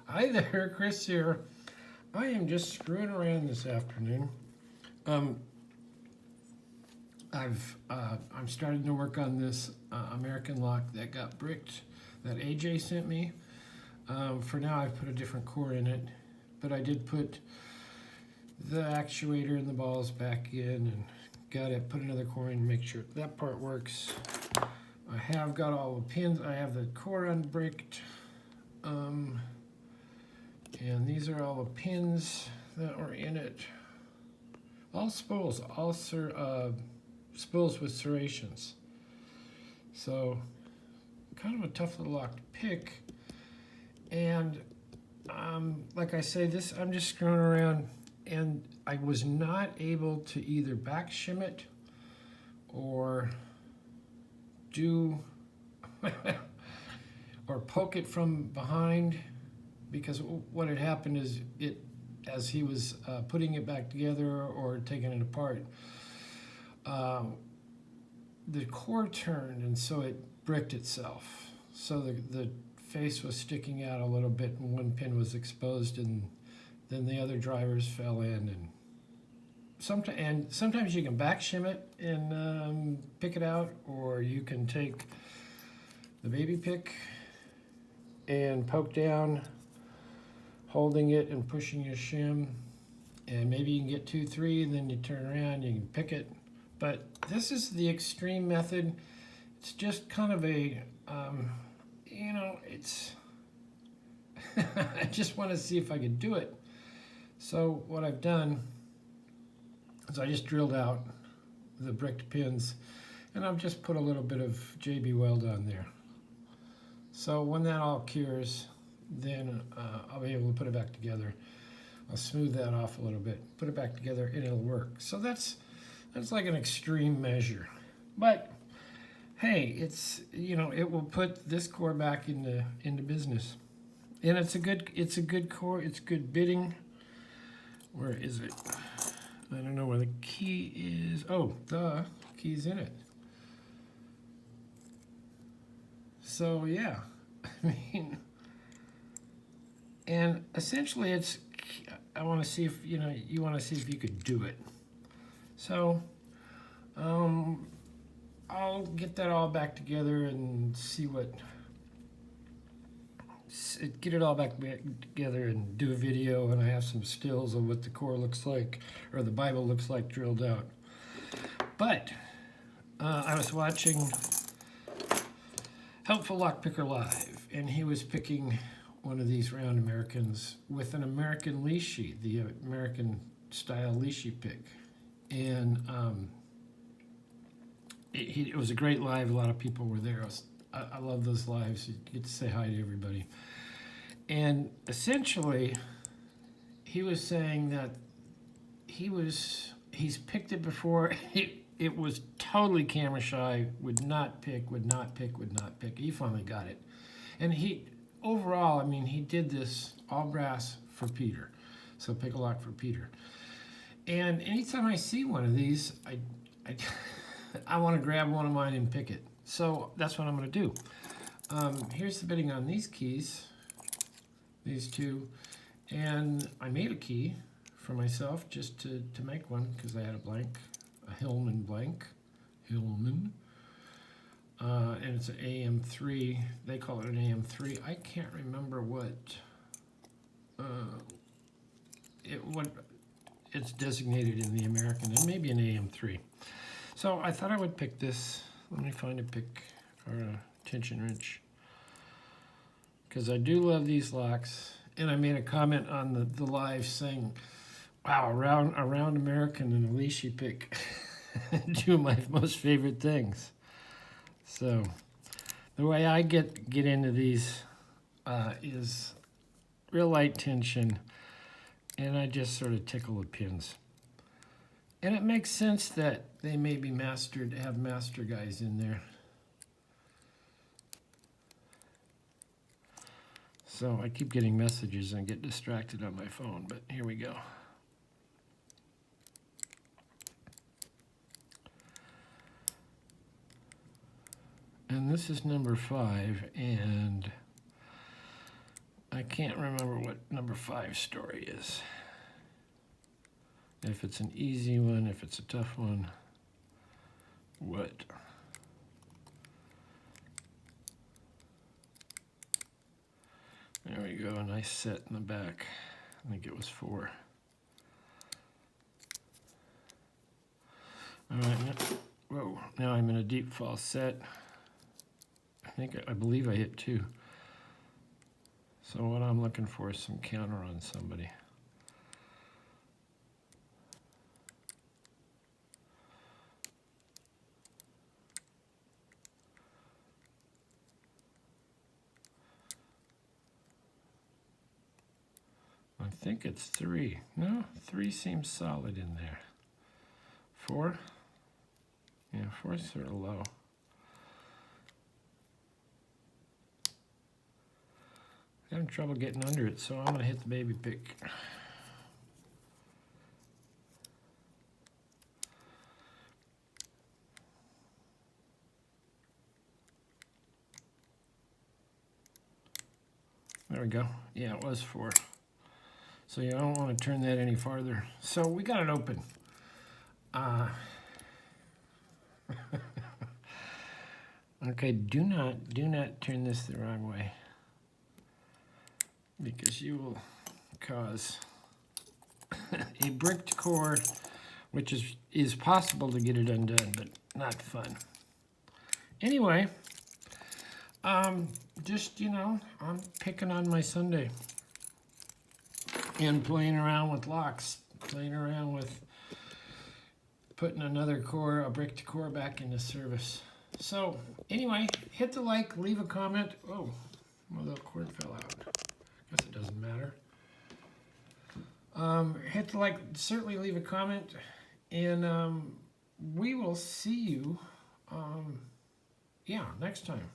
Hi there, Chris here. I am just screwing around this afternoon. Um, I'm starting to work on this American lock that got bricked that AJ sent me. For now, I've put a different core in it, but I did put the actuator and the balls back in and got it. Put another core in to make sure that part works. I have got all the pins. I have the core unbricked. And these are all the pins that were in it. All spools, spools with serrations. So, kind of a tough little lock to pick. And like I say, I'm just screwing around, and I was not able to either back shim it or do or poke it from behind, because what had happened is as he was putting it back together or taking it apart, the core turned, and so it bricked itself. So the face was sticking out a little bit, and one pin was exposed, and then the other drivers fell in. And sometimes you can back shim it and pick it out, or you can take the baby pick and poke down, holding it and pushing your shim, and maybe you can get 2, 3, and then you turn around, you can pick it. But this is the extreme method. It's just kind of a, it's, I just want to see if I could do it. So what I've done is I just drilled out the bricked pins, and I've just put a little bit of JB Weld on there. So when that all cures, then I'll be able to put it back together. I'll smooth that off a little bit, put it back together, and it'll work. So that's like an extreme measure. But hey, it will put this core back into business. And it's a good core, it's good bitting. Where is it? I don't know where the key is. Oh, the key's in it. So yeah, I mean, and essentially I want to see if you want to see if you could do it. So I'll get that all back together and get it all back together and do a video, and I have some stills of what the core looks like, or the Bible looks like drilled out. But I was watching Helpful Lockpicker Live, and he was picking one of these round Americans with an American Lishi, the American style Lishi pick. And it was a great live. A lot of people were there. I love those lives. You get to say hi to everybody. And essentially, he was saying that he's picked it before. It was totally camera shy, would not pick. He finally got it. And overall, I mean, he did this all brass for Peter. So pick a lock for Peter. And anytime I see one of these, I want to grab one of mine and pick it. So that's what I'm going to do. Here's the bitting on these keys, these two. And I made a key for myself just to make one, because I had a Hillman blank. And it's an AM3. They call it an AM3. I can't remember what it's designated in the American, and maybe an AM3. So I thought I would pick this. Let me find a pick or a tension wrench, because I do love these locks. And I made a comment on the live saying, wow, a round American and a Lishi pick. Two of my most favorite things. So the way I get into these is real light tension, and I just sort of tickle the pins. And it makes sense that they may be have master guys in there. So I keep getting messages and get distracted on my phone, but here we go. And this is number 5, and I can't remember what number 5 story is. If it's an easy one, if it's a tough one, what? There we go, a nice set in the back. I think it was 4. All right, whoa, now I'm in a deep fall set. I believe I hit 2. So what I'm looking for is some counter on somebody. I think it's 3. No, 3 seems solid in there. 4? Yeah, 4 is sort of low. Having trouble getting under it, so I'm going to hit the baby pick. There we go. Yeah, it was 4. So yeah, I don't want to turn that any farther. So we got it open. Okay, do not turn this the wrong way, because you will cause a bricked core, which is possible to get it undone, but not fun. Anyway, just, I'm picking on my Sunday and playing around with locks, playing around with putting another core, a bricked core, back into service. So anyway, hit the like, leave a comment. Oh, well, the cord fell out. Guess it doesn't matter. Hit the like, certainly leave a comment, and we will see you, next time.